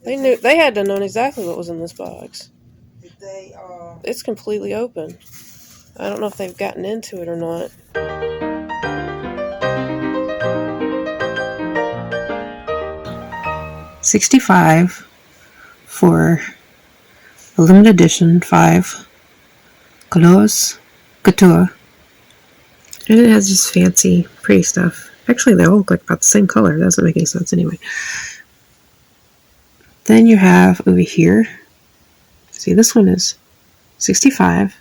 They had to know exactly what was in this box. Did they? It's completely open. I don't know if they've gotten into it or not. $65 for a limited edition 5 Couleurs Couture. And it has just fancy, pretty stuff. Actually, they all look like about the same color. It doesn't make any sense anyway. Then you have over here, see, this one is 65.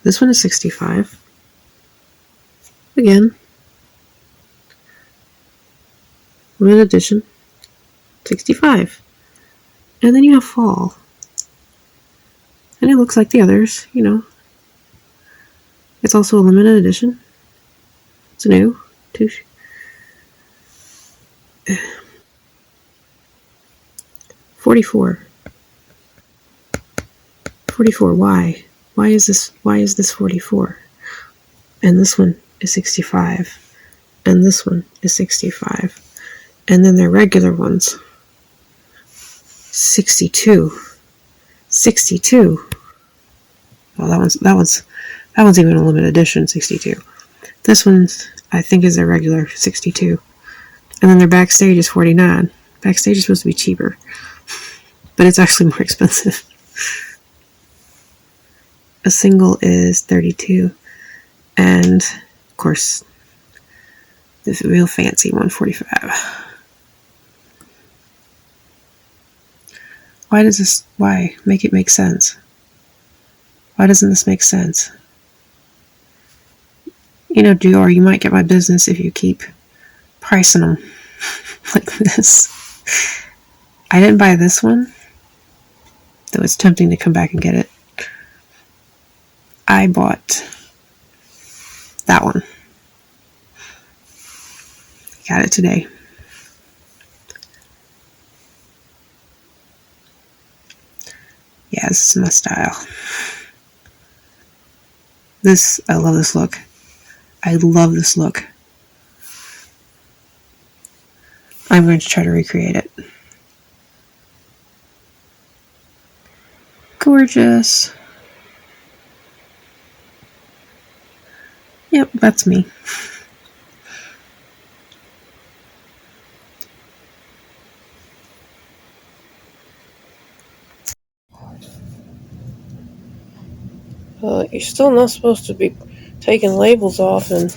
This one is 65. Again, limited edition, 65. And then you have fall. And it looks like the others, you know. It's also a limited edition. It's new. 44. 44. Why? Why is this 44? And this one is 65. And this one is 65. And then their regular ones, 62. 62. Well, that one's even a limited edition, 62. This one's, I think, is their regular 62. And then their backstage is 49. Backstage is supposed to be cheaper, but it's actually more expensive. A single is 32. And, of course, this real fancy 145. Why? Make it make sense. Why doesn't this make sense? You know, Dior, you might get my business if you keep pricing them like this. I didn't buy this one, though it's tempting to come back and get it. I bought that one. Got it today. Yeah, this is my style. I love this look. I love this look. I'm going to try to recreate it. Gorgeous. Yep, that's me. You're still not supposed to be taking labels off, and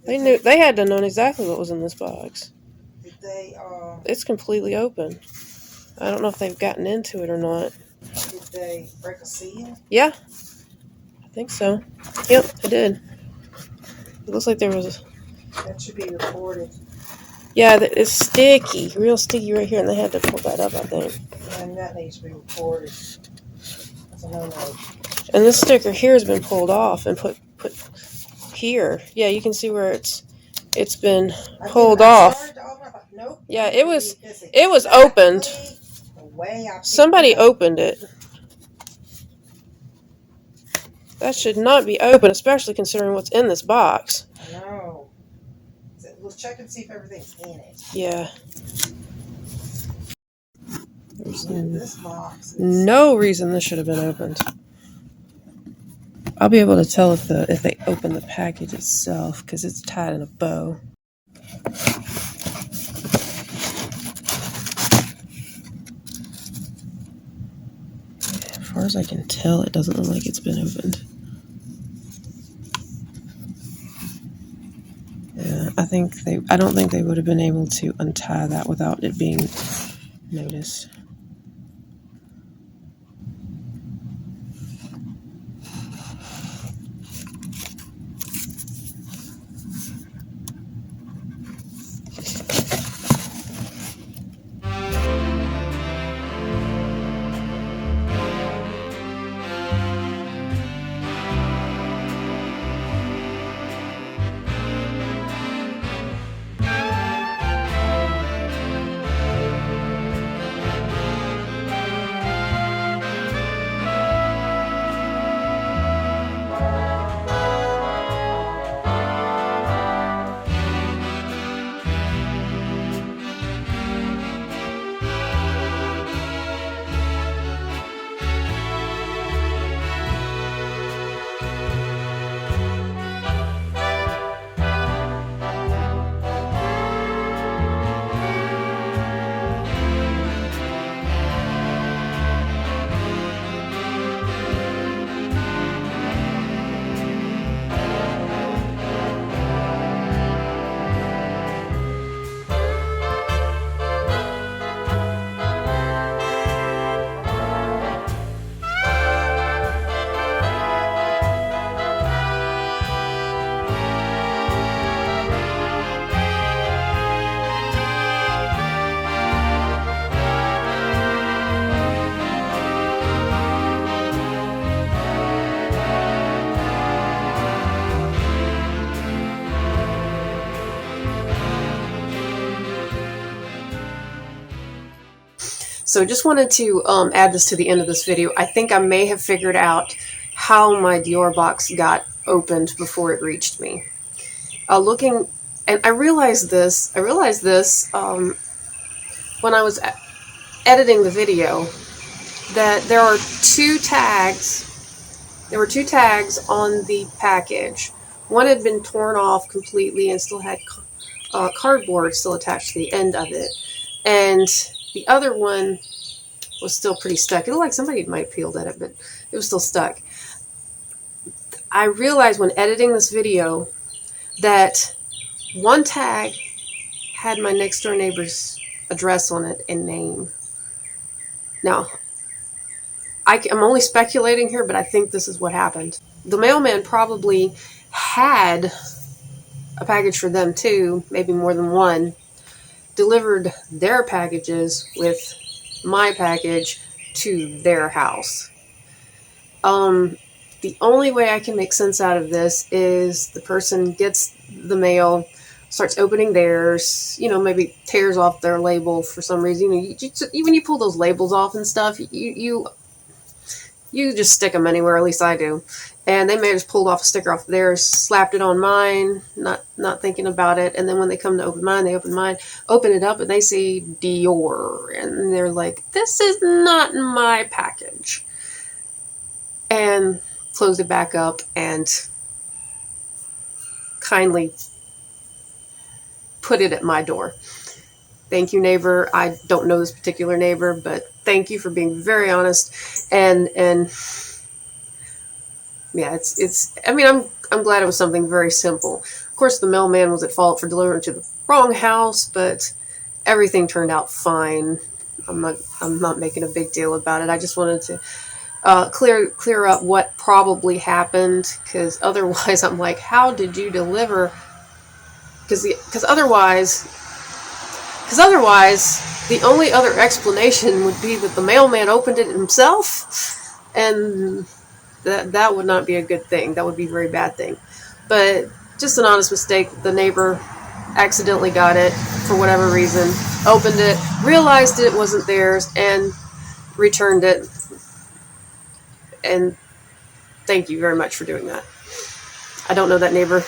they had to know exactly what was in this box. Did they? It's completely open. I don't know if they've gotten into it or not. Did they break a seal? Yeah, I think so. Yep, they did. It looks like there was. That should be recorded. Yeah, it's sticky, real sticky right here, and they had to pull that up, I think. And that needs to be recorded. That's a no-no. And this sticker here has been pulled off and put here. Yeah, you can see where it's been pulled off. Nope. Yeah, it was opened. Somebody opened it. That should not be open, especially considering what's in this box. I know. Let's check and see if everything's in it. Yeah. There's this box no reason this should have been opened. I'll be able to tell if they open the package itself because it's tied in a bow. As far as I can tell, it doesn't look like it's been opened. Yeah, I don't think they would have been able to untie that without it being noticed. So just wanted to add this to the end of this video. I think I may have figured out how my Dior box got opened before it reached me. Looking, and I realized this when I was editing the video, that there were two tags on the package. One had been torn off completely and still had cardboard still attached to the end of it, and the other one was still pretty stuck. It looked like somebody might have peeled at it, but it was still stuck. I realized when editing this video that one tag had my next door neighbor's address on it and name. Now, I'm only speculating here, but I think this is what happened. The mailman probably had a package for them too, maybe more than one, delivered their packages with my package to their house. The only way I can make sense out of this is the person gets the mail, starts opening theirs, maybe tears off their label for some reason. When you pull those labels off and stuff, you just stick them anywhere, at least I do. And they may have just pulled off a sticker off theirs, slapped it on mine, not thinking about it. And then when they come to open mine, they open it up, and they see Dior. And they're like, this is not my package. And closed it back up and kindly put it at my door. Thank you, neighbor. I don't know this particular neighbor, but thank you for being very honest. And yeah, I'm glad it was something very simple. Of course, the mailman was at fault for delivering to the wrong house, but everything turned out fine. I'm not making a big deal about it. I just wanted to clear up what probably happened, because otherwise I'm like, how did you deliver? Because otherwise the only other explanation would be that the mailman opened it himself, and that would not be a good thing. That would be a very bad thing. But just an honest mistake. The neighbor accidentally got it for whatever reason, opened it, realized it wasn't theirs, and returned it. And thank you very much for doing that. I don't know that neighbor,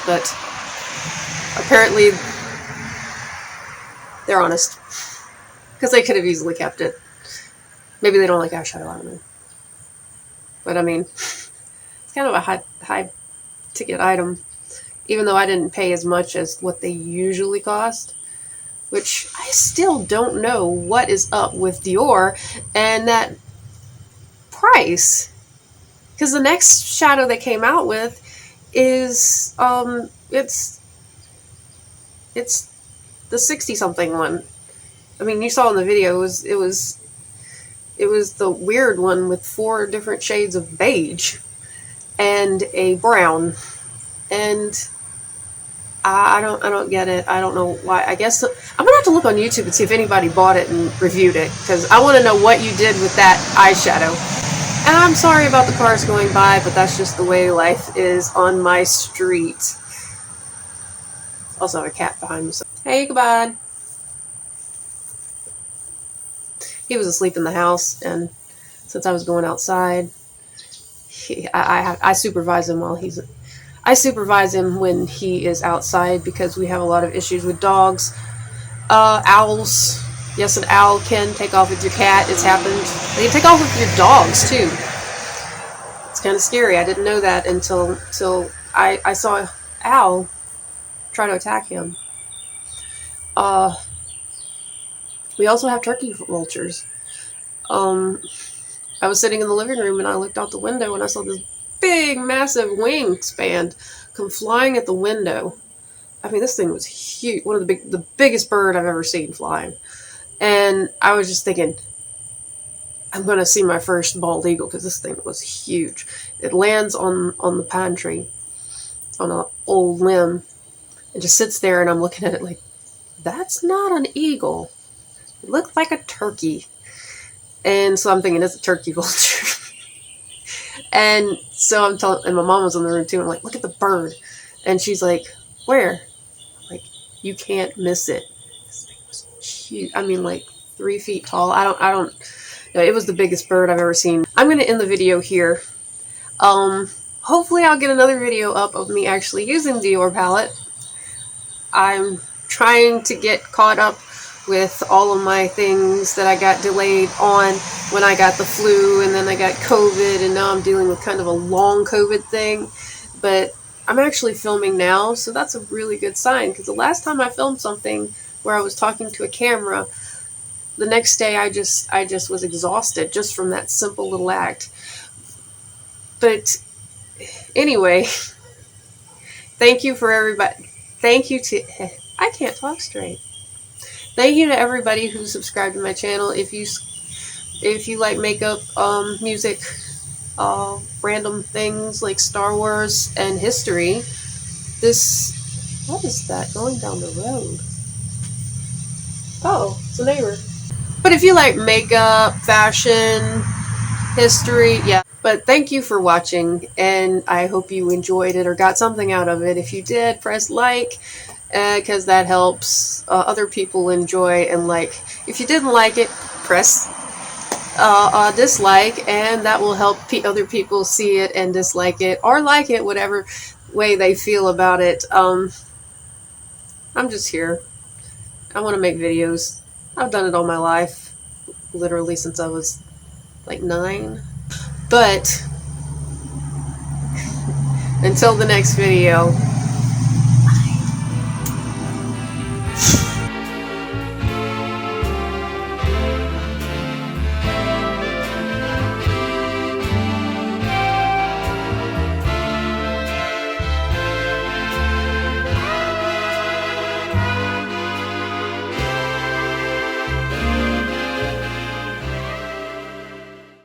but apparently they're honest, because they could have easily kept it. Maybe they don't like eyeshadow, I don't know. But I mean, it's kind of a high ticket item, even though I didn't pay as much as what they usually cost, which I still don't know what is up with Dior and that price, because the next shadow they came out with is it's the 60-something one. I mean, you saw in the video, it was the weird one with 4 different shades of beige and a brown, and I don't get it. I don't know why. I guess I'm gonna have to look on YouTube and see if anybody bought it and reviewed it, because I want to know what you did with that eyeshadow. And I'm sorry about the cars going by, but that's just the way life is on my street. Also have a cat behind me. So. Hey, goodbye. He was asleep in the house, and since I was going outside, I supervise him I supervise him when he is outside, because we have a lot of issues with dogs, owls. Yes, an owl can take off with your cat. It's happened. They can take off with your dogs too. It's kind of scary. I didn't know that until I saw an owl try to attack him. We also have turkey vultures. I was sitting in the living room and I looked out the window and I saw this big, massive wingspan come flying at the window. I mean, this thing was huge. One of the biggest bird I've ever seen flying. And I was just thinking, I'm going to see my first bald eagle, because this thing was huge. It lands on the pine tree, on an old limb, and just sits there, and I'm looking at it like, that's not an eagle. It looked like a turkey. And so I'm thinking, it's a turkey vulture. And so I'm telling, and my mom was in the room too. I'm like, look at the bird. And she's like, where? I'm like, you can't miss it. This thing was huge. I mean, like 3 feet tall. I don't know. It was the biggest bird I've ever seen. I'm going to end the video here. Hopefully I'll get another video up of me actually using Dior palette. I'm trying to get caught up with all of my things that I got delayed on when I got the flu, and then I got COVID, and now I'm dealing with kind of a long COVID thing. But I'm actually filming now, so that's a really good sign, because the last time I filmed something where I was talking to a camera, the next day I just was exhausted just from that simple little act. But anyway, thank you for everybody. Thank you to, I can't talk straight. Thank you to everybody who subscribed to my channel. If you like makeup, music, random things like Star Wars and history, what is that going down the road? Oh, it's a neighbor. But if you like makeup, fashion, history, yeah. But thank you for watching, and I hope you enjoyed it or got something out of it. If you did, press like, because that helps other people enjoy and like. If you didn't like it, press dislike, and that will help other people see it and dislike it or like it, whatever way they feel about it. I'm just here. I want to make videos. I've done it all my life, literally since I was like 9. But until the next video,